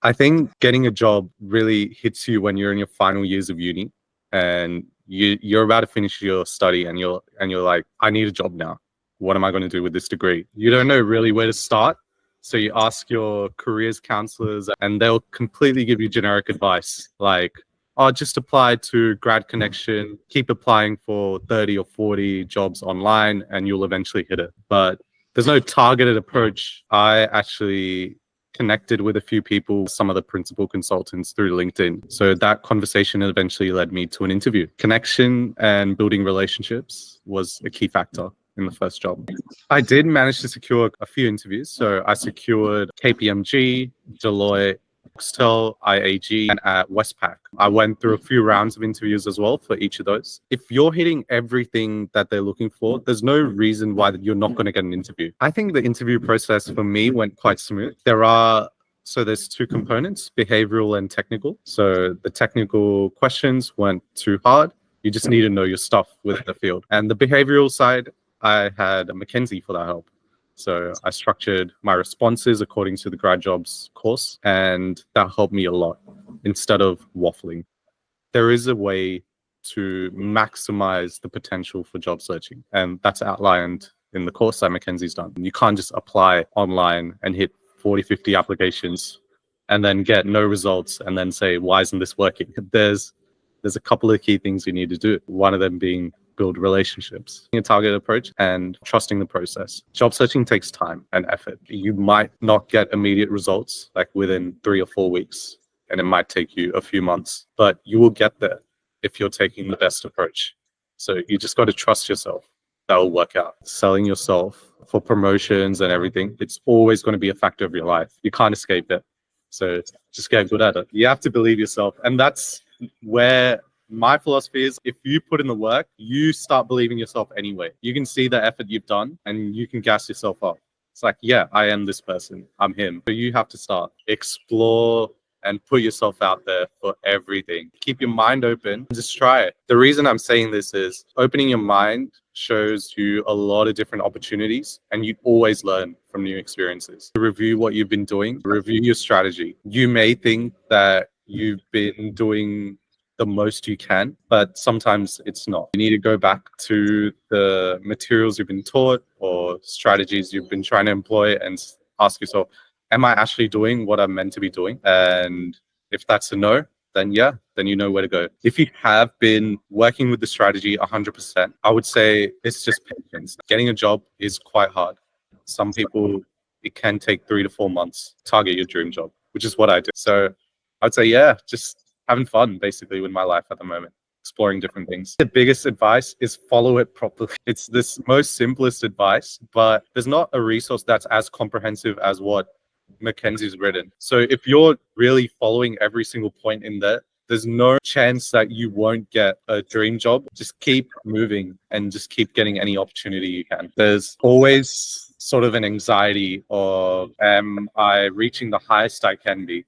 I think getting a job really hits you when you're in your final years of uni and you're about to finish your study and you're like, I need a job now. What am I going to do with this degree? You don't know really where to start. So you ask your careers counselors and they'll completely give you generic advice like, oh, just apply to Grad Connection, keep applying for 30 or 40 jobs online and you'll eventually hit it. But there's no targeted approach. I actually connected with a few people, some of the principal consultants through LinkedIn. So that conversation eventually led me to an interview. Connection and building relationships was a key factor in the first job. I did manage to secure a few interviews. So I secured KPMG, Deloitte, Foxtel, IAG, and at Westpac. I went through a few rounds of interviews as well for each of those. If you're hitting everything that they're looking for, there's no reason why you're not going to get an interview. I think the interview process for me went quite smooth. There's two components, behavioral and technical. So the technical questions weren't too hard. You just need to know your stuff within the field. And the behavioral side, I had Mackenzie for that help. So I structured my responses according to the grad jobs course, and that helped me a lot instead of waffling. There is a way to maximize the potential for job searching, and that's outlined in the course that Mackenzie's done. You can't just apply online and hit 40, 50 applications and then get no results and then say, why isn't this working? There's a couple of key things you need to do. One of them being build relationships, a targeted approach, and trusting the process. Job searching takes time and effort. You might not get immediate results like within 3 or 4 weeks, and it might take you a few months, but you will get there if you're taking the best approach. So you just got to trust yourself. That will work out. Selling yourself for promotions and everything, it's always going to be a factor of your life. You can't escape it. So just get good at it. You have to believe yourself. And that's where my philosophy is, if you put in the work, you start believing yourself anyway. You can see the effort you've done and you can gas yourself up. It's like, yeah, I am this person. I'm him. So you have to start, explore and put yourself out there for everything. Keep your mind open. Just try it. The reason I'm saying this is opening your mind shows you a lot of different opportunities and you always learn from new experiences. Review what you've been doing, review your strategy. You may think that you've been doing the most you can, but sometimes it's not. You need to go back to the materials you've been taught or strategies you've been trying to employ and ask yourself, am I actually doing what I'm meant to be doing? And if that's a no, then yeah, then you know where to go. If you have been working with the strategy 100%, I would say it's just patience. Getting a job is quite hard. Some people, it can take 3 to 4 months to target your dream job, which is what I do. So I'd say, yeah, just having fun basically with my life at the moment, exploring different things. The biggest advice is follow it properly. It's this most simplest advice, but there's not a resource that's as comprehensive as what Mackenzie's written. So if you're really following every single point in there, there's no chance that you won't get a dream job. Just keep moving and just keep getting any opportunity you can. There's always sort of an anxiety of, am I reaching the highest I can be?